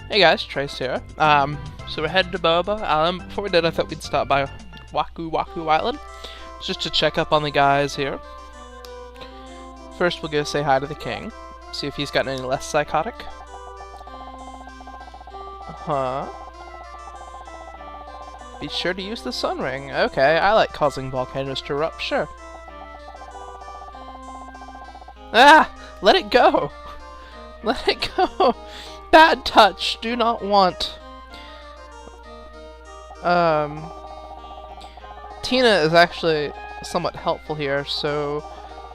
Hey guys, Trace here. So we're headed to Boba. Before we did, I thought we'd stop by Waku Waku Island, just to check up on the guys here. First, we'll go say hi to the king, see if he's gotten any less psychotic. Be sure to use the sun ring. Okay, I like causing volcanoes to erupt, sure. Ah! Let it go! Let it go! Bad touch! Do not want. Tina is actually somewhat helpful here, so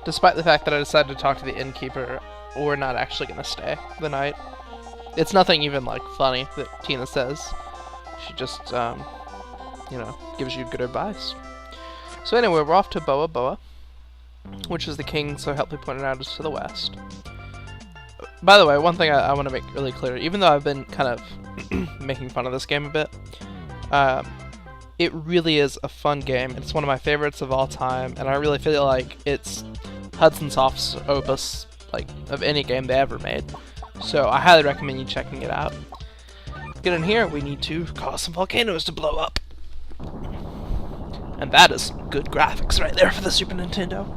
despite the fact that I decided to talk to the innkeeper, we're not actually gonna stay the night. It's nothing even, like, funny that Tina says. She just, you know, gives you good advice. So anyway, we're off to Boa Boa, which is the king, so helpfully pointed out, is to the west. By the way, one thing I want to make really clear, even though I've been kind of making fun of this game a bit, it really is a fun game. It's one of my favorites of all time, and I really feel like it's Hudson Soft's opus, like, of any game they ever made. So I highly recommend you checking it out. To get in here, we need to cause some volcanoes to blow up. And that is good graphics right there for the Super Nintendo.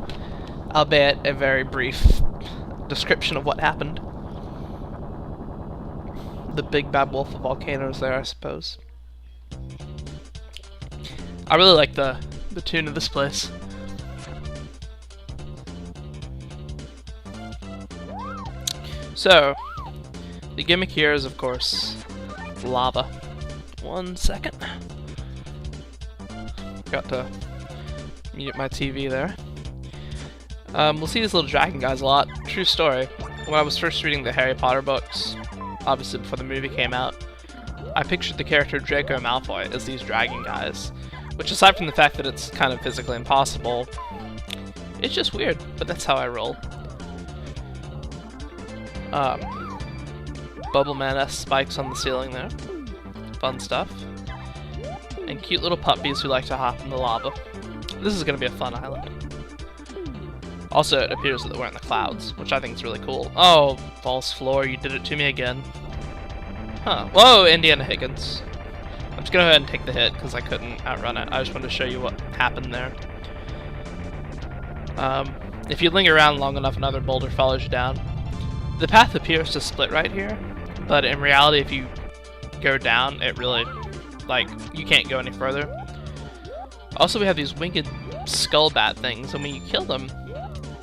Albeit a very brief description of what happened. The big bad wolf of volcanoes there, I suppose. I really like the tune of this place. So, the gimmick here is, of course, lava. 1 second. Got to mute my TV there. We'll see these little dragon guys a lot. True story. When I was first reading the Harry Potter books, obviously before the movie came out, I pictured the character Draco Malfoy as these dragon guys. Which, aside from the fact that it's kind of physically impossible, it's just weird, but that's how I roll. Bubble Man-esque spikes on the ceiling there. Fun stuff. And cute little puppies who like to hop in the lava. This is going to be a fun island. Also, it appears that we're in the clouds, which I think is really cool. Oh, false floor, you did it to me again. Huh. Whoa, Indiana Higgins. I'm just going to go ahead and take the hit, because I couldn't outrun it. I just wanted to show you what happened there. If you linger around long enough, another boulder follows you down. The path appears to split right here, but in reality, if you go down, it really, like, you can't go any further. Also, we have these winged skull bat things, and when you kill them,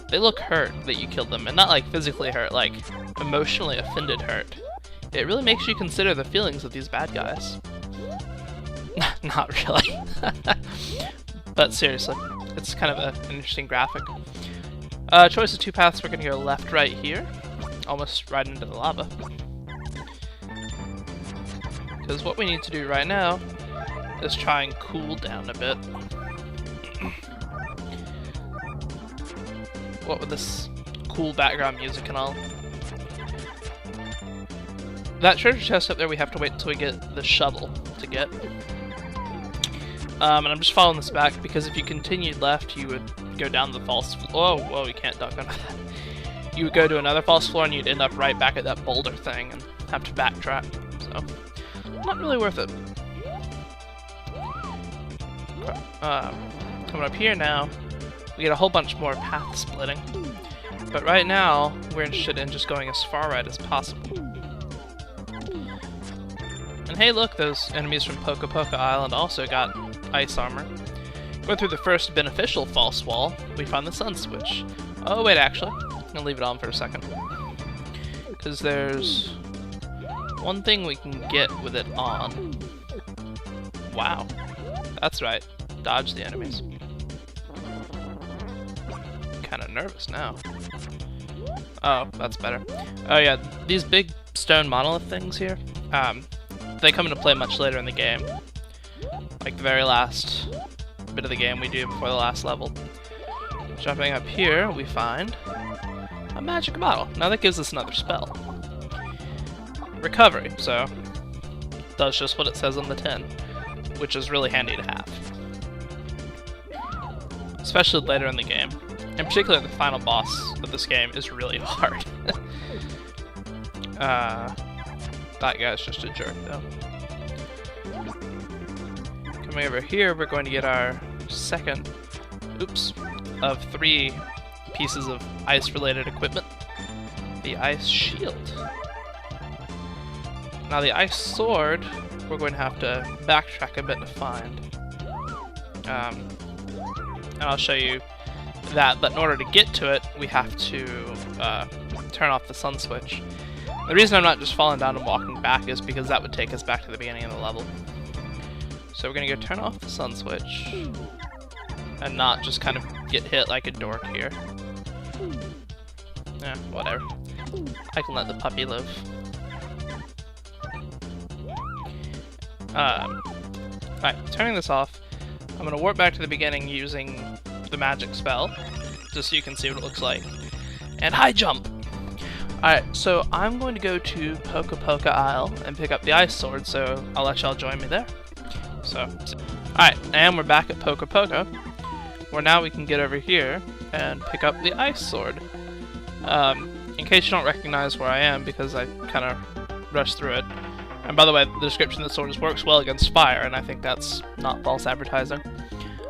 they look hurt that you killed them, and not like physically hurt, like emotionally offended hurt. It really makes you consider the feelings of these bad guys. Not really. But seriously, it's kind of an interesting graphic. Choice of two paths, we're going to go left, right here. Almost right into the lava. Because what we need to do right now is try and cool down a bit. What with this cool background music and all. That treasure chest up there we have to wait until we get the shovel to get. And I'm just following this back because if you continued left, you would go down the false floor. Whoa, you can't duck under that. You would go to another false floor and you'd end up right back at that boulder thing and have to backtrack. So, not really worth it. Coming up here now, we get a whole bunch more path splitting. But right now, we're interested in just going as far right as possible. And hey look, those enemies from Poca Poca Island also got ice armor. Going through the first beneficial false wall, we find the sun switch. Oh wait, actually, I'm gonna leave it on for a second. Because there's one thing we can get with it on. Wow. That's right. Dodge the enemies. Kind of nervous now. Oh, that's better. Oh yeah, these big stone monolith things here, they come into play much later in the game. Like the very last bit of the game we do before the last level. Jumping up here, we find a magic bottle. Now that gives us another spell. Recovery, so does just what it says on the tin, which is really handy to have. Especially later in the game. In particular, the final boss of this game is really hard. That guy's just a jerk, though. Coming over here, we're going to get our second, of 3 pieces of ice-related equipment. The ice shield. Now the ice sword, we're going to have to backtrack a bit to find. And I'll show you that, but in order to get to it, we have to turn off the sun switch. The reason I'm not just falling down and walking back is because that would take us back to the beginning of the level. So we're gonna go turn off the sun switch and not just kind of get hit like a dork here. Yeah, whatever. I can let the puppy live. Alright, turning this off, I'm gonna warp back to the beginning using the magic spell, just so you can see what it looks like. And high jump! Alright, so I'm going to go to Poka Poka Isle and pick up the ice sword, so I'll let y'all join me there. Alright, and we're back at Poka Poka, where now we can get over here and pick up the ice sword. In case you don't recognize where I am, because I kind of rushed through it. And by the way, the description of the sword works well against fire, and I think that's not false advertising.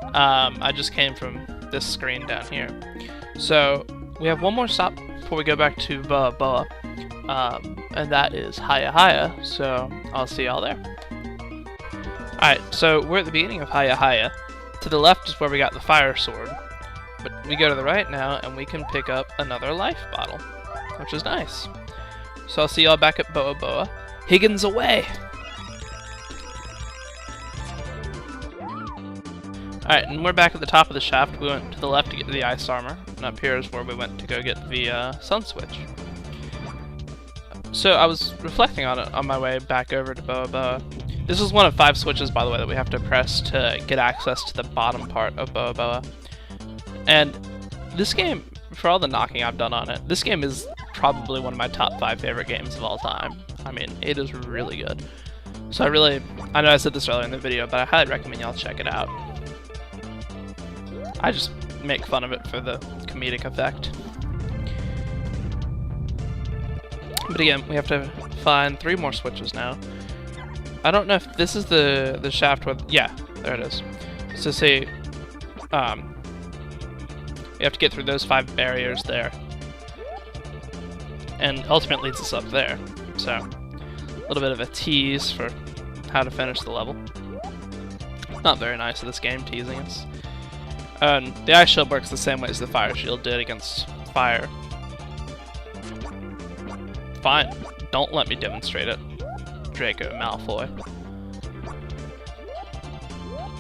I just came from this screen down here. So, we have one more stop before we go back to Boa Boa, and that is Haya Haya, so I'll see y'all there. Alright, so we're at the beginning of Haya Haya. To the left is where we got the fire sword, but we go to the right now and we can pick up another life bottle, which is nice. So I'll see y'all back at Boa Boa. Higgins away! Alright, and we're back at the top of the shaft. We went to the left to get the ice armor, and up here is where we went to go get the sun switch. So I was reflecting on it on my way back over to Boa Boa. This is one of 5 switches, by the way, that we have to press to get access to the bottom part of Boa Boa. And this game, for all the knocking I've done on it, this game is probably one of my top 5 favorite games of all time. I mean, it is really good. So I know I said this earlier in the video, but I highly recommend y'all check it out. I just make fun of it for the comedic effect. But again, we have to find 3 more switches now. I don't know if this is the shaft where... Yeah, there it is. So see, you have to get through those 5 barriers there. And ultimately leads us up there. So, a little bit of a tease for how to finish the level. Not very nice of this game, teasing us. The ice shield works the same way as the fire shield did against fire. Fine, don't let me demonstrate it, Draco Malfoy.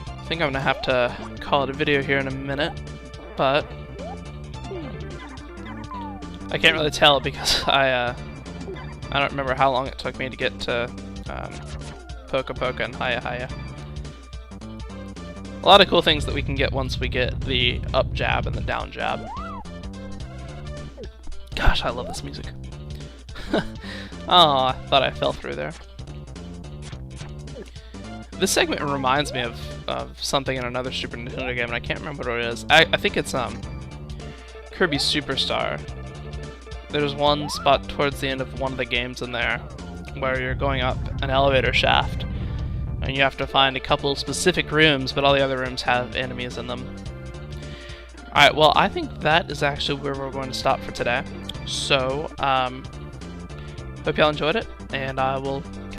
I think I'm gonna have to call it a video here in a minute, but I can't really tell because I don't remember how long it took me to get to Poka Poka and Haya Haya. A lot of cool things that we can get once we get the up jab and the down jab. Gosh, I love this music. Oh, I thought I fell through there. This segment reminds me of something in another Super Nintendo game, and I can't remember what it is. I think it's Kirby Superstar. There's one spot towards the end of one of the games in there where you're going up an elevator shaft, and you have to find a couple specific rooms, but all the other rooms have enemies in them. Alright, well, I think that is actually where we're going to stop for today. So, hope y'all enjoyed it, and I will